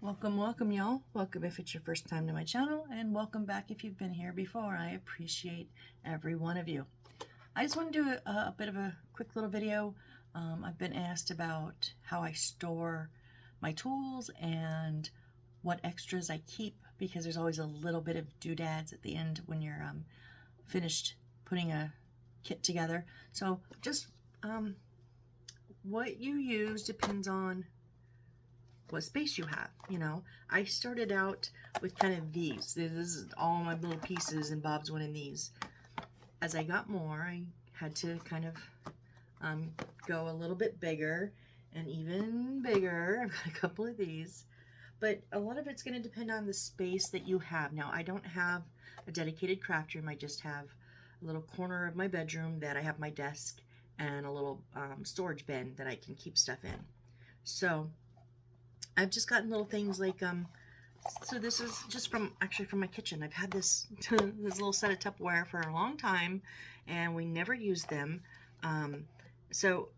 Welcome y'all. Welcome if it's your first time to my channel, and welcome back if you've been here before. I appreciate every one of you. I just want to do a bit of a quick little video. I've been asked about how I store my tools and what extras I keep, because there's always a little bit of doodads at the end when you're finished putting a kit together. So just what you use depends on what space you have. You know, I started out with kind of these. This is all my little pieces, and Bob's one in these. As I got more, I had to kind of go a little bit bigger and even bigger. I've got a couple of these, but a lot of it's going to depend on the space that you have. Now, I don't have a dedicated craft room. I just have a little corner of my bedroom that I have my desk and a little storage bin that I can keep stuff in. So I've just gotten little things like, so this is just from my kitchen. I've had this this little set of Tupperware for a long time, and we never used them. So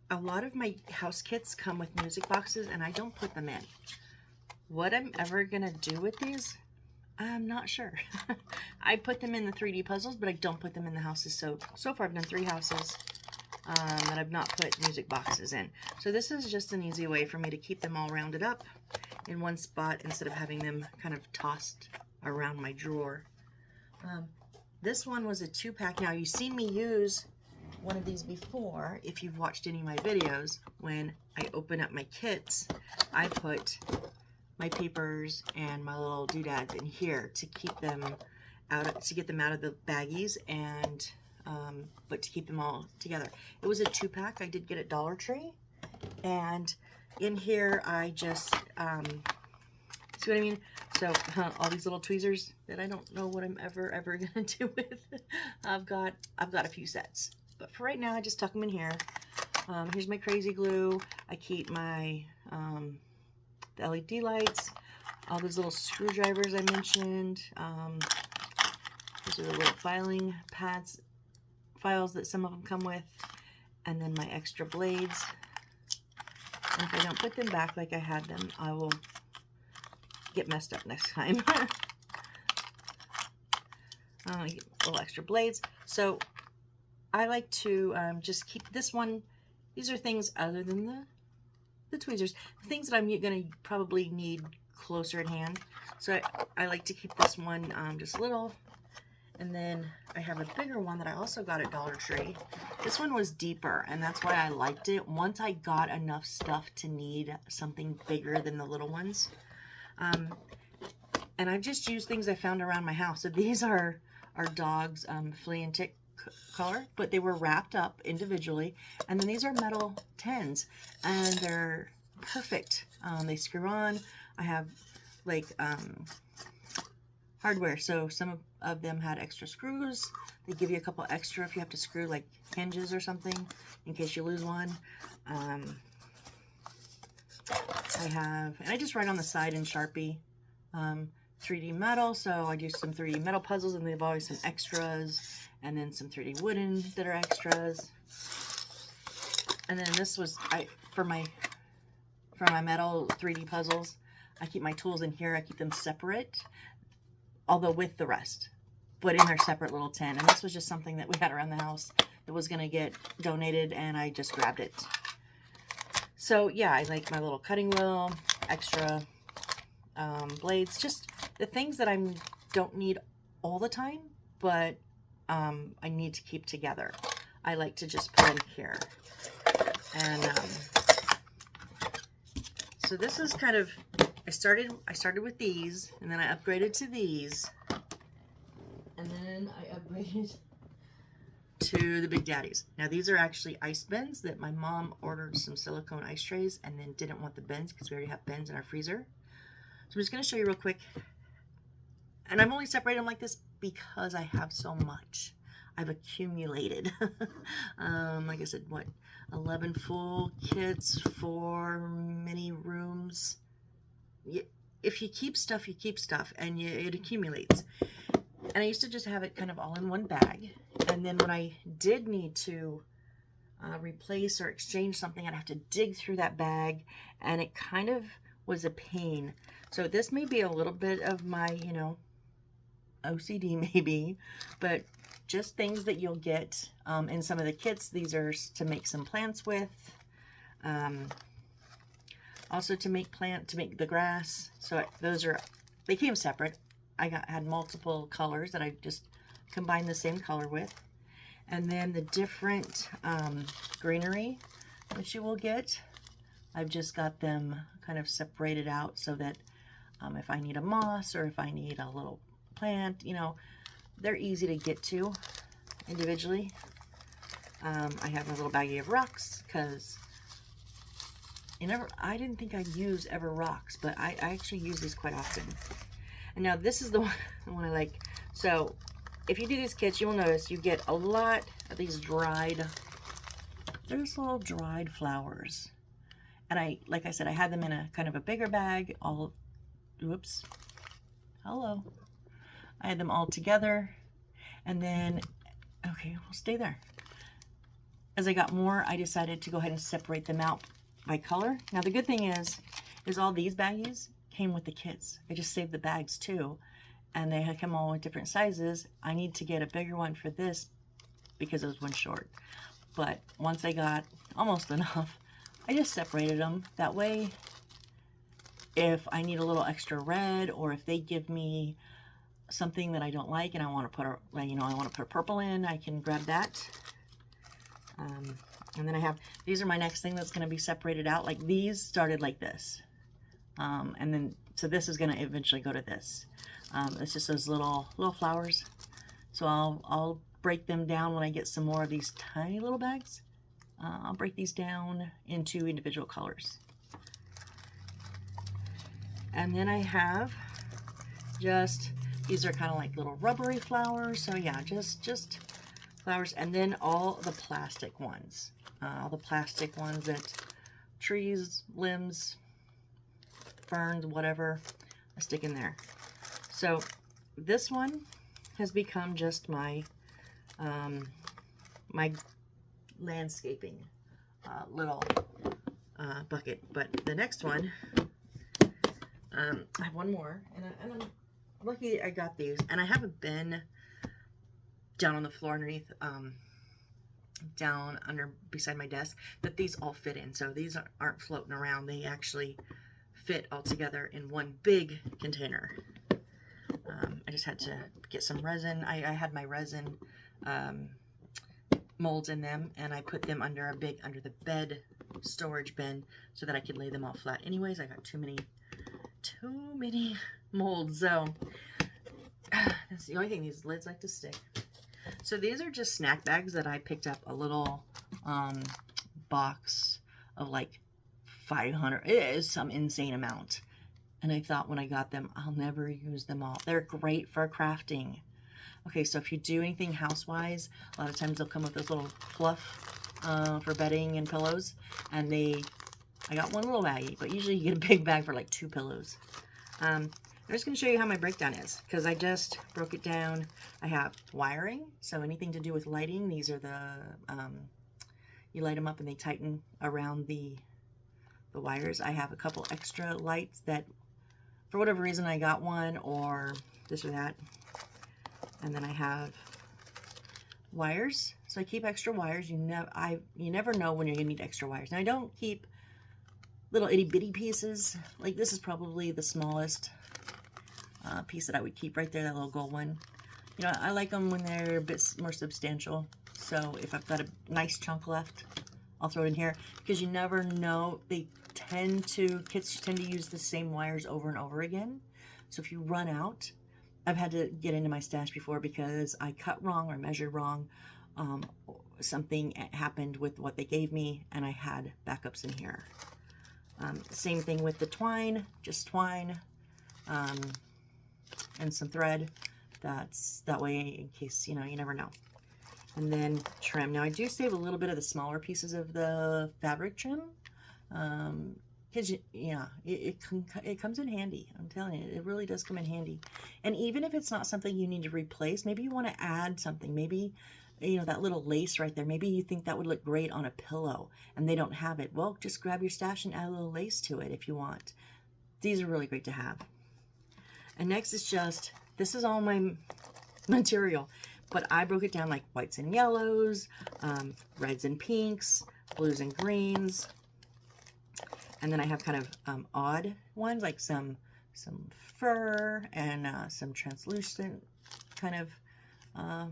a lot of my house kits come with music boxes, and I don't put them in. What I'm ever gonna do with these, I'm not sure. I put them in the 3D puzzles, but I don't put them in the houses. So far I've done 3 houses that I've not put music boxes in. So this is just an easy way for me to keep them all rounded up in one spot instead of having them kind of tossed around my drawer. This one was a 2-pack. Now, you've seen me use one of these before. If you've watched any of my videos, when I open up my kits, I put my papers and my little doodads in here to keep them out, to get them out of the baggies, and but to keep them all together. It was a 2-pack. I did get at Dollar Tree, and in here I just see what I mean? So all these little tweezers that I don't know what I'm ever gonna do with. I've got a few sets, but for right now I just tuck them in here. Here's my crazy glue. I keep my the LED lights, all those little screwdrivers I mentioned. These are the little filing pads, files that some of them come with, and then my extra blades. And if I don't put them back like I had them, I will get messed up next time. Little extra blades. So I like to just keep this one. These are things other than the tweezers, things that I'm going to probably need closer at hand. So I like to keep this one just little. And then I have a bigger one that I also got at Dollar Tree. This one was deeper, and that's why I liked it. Once I got enough stuff to need something bigger than the little ones. And I've just used things I found around my house. So these are our dog's flea and tick collar, but they were wrapped up individually. And then these are metal tins, and they're perfect. They screw on. I have like hardware, so some of them had extra screws. They give you a couple extra if you have to screw like hinges or something in case you lose one. I have, and I just write on the side in Sharpie, 3D metal, so I do some 3D metal puzzles, and they've always some extras, and then some 3D wooden that are extras. And then this was for my metal 3D puzzles. I keep my tools in here. I keep them separate, although with the rest, but in their separate little tin. And this was just something that we had around the house that was going to get donated, and I just grabbed it. So yeah, I like my little cutting wheel, extra blades, just the things that I don't need all the time, but I need to keep together. I like to just put in here. And so this is kind of, I started with these, and then I upgraded to these, and then I upgraded to the Big Daddies. Now these are actually ice bins that my mom ordered some silicone ice trays and then didn't want the bins because we already have bins in our freezer. So I'm just going to show you real quick. And I'm only separating them like this because I have so much. I've accumulated. Like I said, what, 11 full kits, 4 mini rooms. If you keep stuff, you keep stuff, and it accumulates. And I used to just have it kind of all in one bag. And then when I did need to replace or exchange something, I'd have to dig through that bag, and it kind of was a pain. So this may be a little bit of my, you know, OCD maybe, but just things that you'll get in some of the kits. These are to make some plants with. Also to make the grass. So those are, they came separate. Had multiple colors that I just combined the same color with. And then the different greenery that you will get, I've just got them kind of separated out so that if I need a moss or if I need a little plant, you know, they're easy to get to individually. I have a little baggie of rocks because I didn't think I'd use ever rocks, but I actually use these quite often. And now this is the one I like. So if you do these kits, you'll notice you get a lot of these dried, there's little dried flowers. And like I said, I had them in a kind of a bigger bag, whoops, hello. I had them all together, and then, okay, we'll stay there. As I got more, I decided to go ahead and separate them out by color. Now the good thing is all these baggies came with the kits. I just saved the bags too, and they had come all with different sizes. I need to get a bigger one for this because it was one short. But once I got almost enough, I just separated them. That way, if I need a little extra red, or if they give me something that I don't like and I want to put I want to put purple in, I can grab that. And then these are my next thing that's going to be separated out. Like these started like this. And then, so this is going to eventually go to this. It's just those little flowers. So I'll break them down when I get some more of these tiny little bags. I'll break these down into individual colors. And then I have these are kind of like little rubbery flowers. So yeah, just flowers. And then all the plastic ones. That trees, limbs, ferns, whatever, I stick in there. So this one has become just my my landscaping little bucket. But the next one, I have one more, and I'm lucky I got these, and I have a bin down on the floor underneath, down beside my desk, that these all fit in. So these aren't floating around. They actually fit all together in one big container. I just had to get some resin. I had my resin molds in them, and I put them under the bed storage bin so that I could lay them all flat. Anyways, I got too many molds, so that's the only thing these lids like to stick. So these are just snack bags that I picked up, a little box of like 500. It is some insane amount. And I thought when I got them, I'll never use them all. They're great for crafting. Okay, so if you do anything house-wise, a lot of times they'll come with this little fluff for bedding and pillows. And I got one little baggie, but usually you get a big bag for like 2 pillows. I'm just going to show you how my breakdown is, because I just broke it down. I have wiring, so anything to do with lighting. These are the, you light them up and they tighten around the wires. I have a couple extra lights that, for whatever reason, I got one, or this or that. And then I have wires, so I keep extra wires. You never know when you're going to need extra wires. Now, I don't keep little itty-bitty pieces. Like this is probably the smallest piece that I would keep right there, that little gold one. You know, I like them when they're a bit more substantial. So if I've got a nice chunk left, I'll throw it in here, because you never know. Kits tend to use the same wires over and over again. So if you run out, I've had to get into my stash before because I cut wrong or measured wrong. Something happened with what they gave me, and I had backups in here. Same thing with the twine, just twine, and some thread. That way, in case, you never know. And then trim. Now I do save a little bit of the smaller pieces of the fabric trim, because it comes in handy. I'm telling you, it really does come in handy. And even if it's not something you need to replace, maybe you want to add something. Maybe that little lace right there, maybe you think that would look great on a pillow and they don't have it. Well, just grab your stash and add a little lace to it if you want. these are really great to have. And next is just, this is all my material, but I broke it down like whites and yellows, reds and pinks, blues and greens. And then I have kind of odd ones, like some fur and some translucent kind of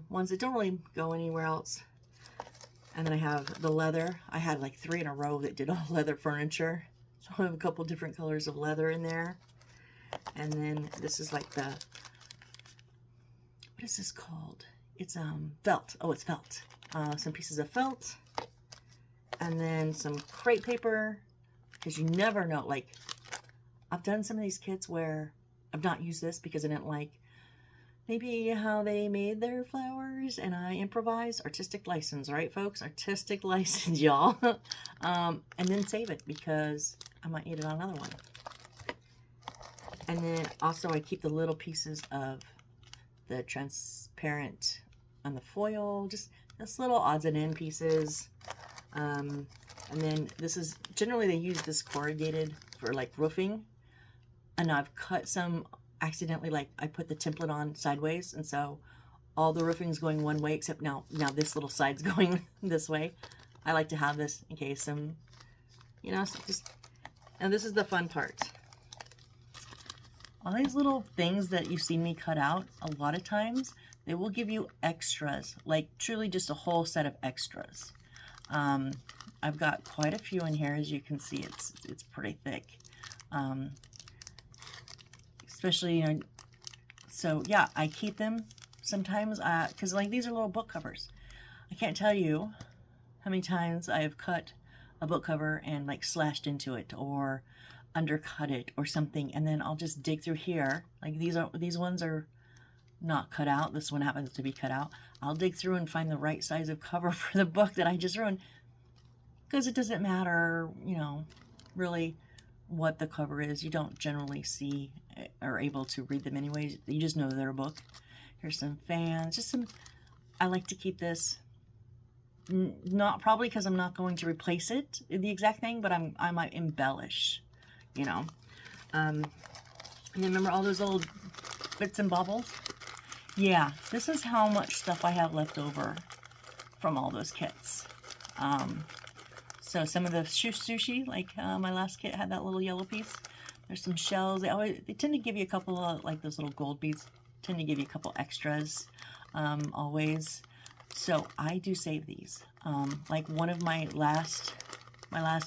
ones that don't really go anywhere else. And then I have the leather. I had like 3 in a row that did all leather furniture. So I have a couple different colors of leather in there. And then this is like the, what is this called? It's felt. Oh, it's felt. Some pieces of felt. And then some crepe paper. Because you never know. Like, I've done some of these kits where I've not used this because I didn't like maybe how they made their flowers, and I improvised. Artistic license, right, folks? Artistic license, y'all. And then save it because I might need it on another one. And then also I keep the little pieces of the transparent on the foil, just little odds and end pieces. And then this is, generally they use this corrugated for like roofing. And I've cut some accidentally, like I put the template on sideways, and so all the roofing's going one way, except now this little side's going this way. I like to have this in case some, you know, just, and this is the fun part. All these little things that you've seen me cut out, a lot of times, they will give you extras, like truly just a whole set of extras. I've got quite a few in here, as you can see. It's pretty thick. Especially, you know, so yeah, I keep them sometimes, because like these are little book covers. I can't tell you how many times I have cut a book cover and like slashed into it or undercut it or something, and then I'll just dig through here. Like these ones are not cut out. This one happens to be cut out. I'll dig through and find the right size of cover for the book that I just ruined, because it doesn't matter, you know, really what the cover is. You don't generally see or able to read them anyways. You just know they're a book. Here's some fans, just some. I like to keep this, not probably because I'm not going to replace it the exact thing, but I might embellish, you know. And then remember all those old bits and bobbles? Yeah, this is how much stuff I have left over from all those kits. So some of the sushi, like my last kit had that little yellow piece. There's some shells. They tend to give you a couple of, like those little gold beads, tend to give you a couple extras always. So I do save these. Like one of my last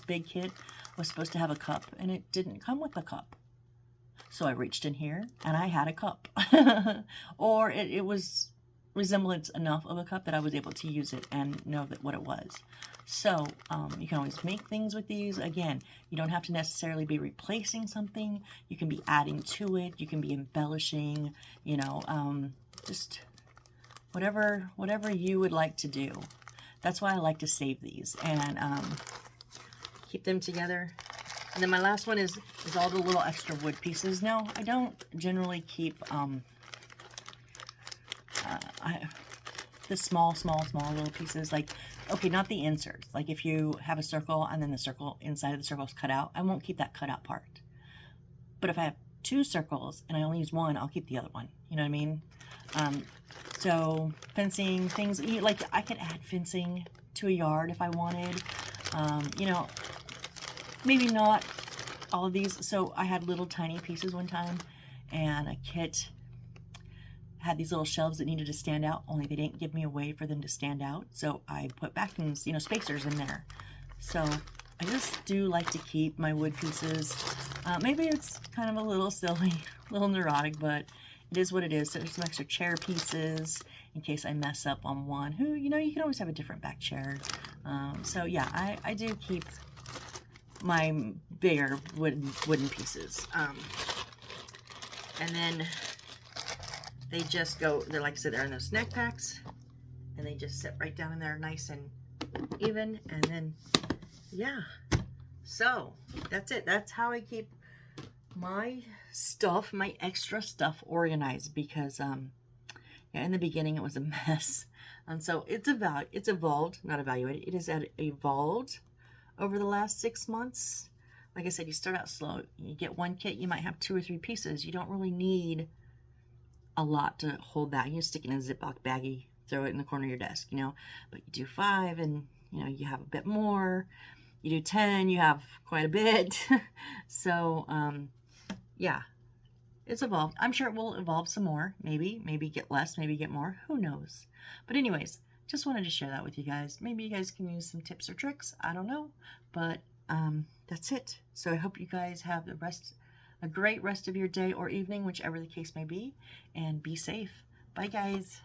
big kit was supposed to have a cup, and it didn't come with a cup. So I reached in here and I had a cup. Or it was resemblance enough of a cup that I was able to use it and know that what it was. So you can always make things with these. Again, you don't have to necessarily be replacing something. You can be adding to it. You can be embellishing, you know, just whatever you would like to do. That's why I like to save these and keep them together. And then my last one is all the little extra wood pieces. No, I don't generally keep the small little pieces. Like, okay, not the inserts. Like if you have a circle and then the circle inside of the circle is cut out, I won't keep that cut out part. But if I have 2 circles and I only use one, I'll keep the other one. You know what I mean? So fencing things, like I could add fencing to a yard if I wanted. You know, maybe not all of these. So I had little tiny pieces one time, and a kit had these little shelves that needed to stand out, only they didn't give me a way for them to stand out. So I put backings, you know, spacers in there. So I just do like to keep my wood pieces. Maybe it's kind of a little silly, a little neurotic, but it is what it is. So there's some extra chair pieces in case I mess up on one. You know, you can always have a different back chair. So yeah, I do keep my bigger wooden pieces. And then they just go, they're like I said, they're in those snack packs, and they just sit right down in there nice and even. And then, yeah, so that's it. That's how I keep my stuff, my extra stuff organized, because yeah, in the beginning it was a mess. And so it's evolved, not evaluated. It has evolved over the last 6 months. like I said, you start out slow. You get one kit, you might have 2 or 3 pieces. You don't really need a lot to hold that. You can stick it in a Ziploc baggie, throw it in the corner of your desk, you know. But you do 5 and, you know, you have a bit more. You do 10, you have quite a bit. So, yeah, it's evolved. I'm sure it will evolve some more. Maybe get less, maybe get more. Who knows? But anyways, just wanted to share that with you guys. Maybe you guys can use some tips or tricks. I don't know. But that's it. So I hope you guys have a great rest of your day or evening, whichever the case may be, and be safe. Bye, guys.